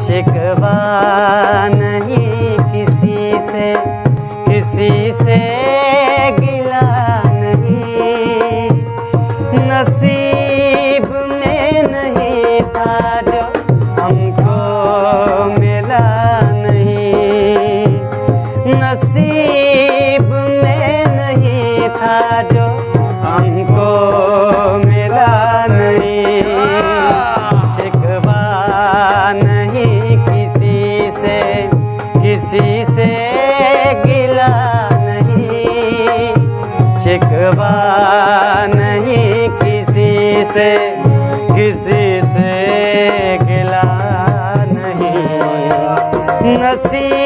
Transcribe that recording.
शिकवा नहीं किसी से गिला नहीं। नसीब में नहीं था जो हमको मिला नहीं। नसीब में नहीं था जो हमको मिला नहीं। शिकवा नहीं किसी से गिला नहीं। शिकवा नहीं किसी से गिला नहीं। नसीब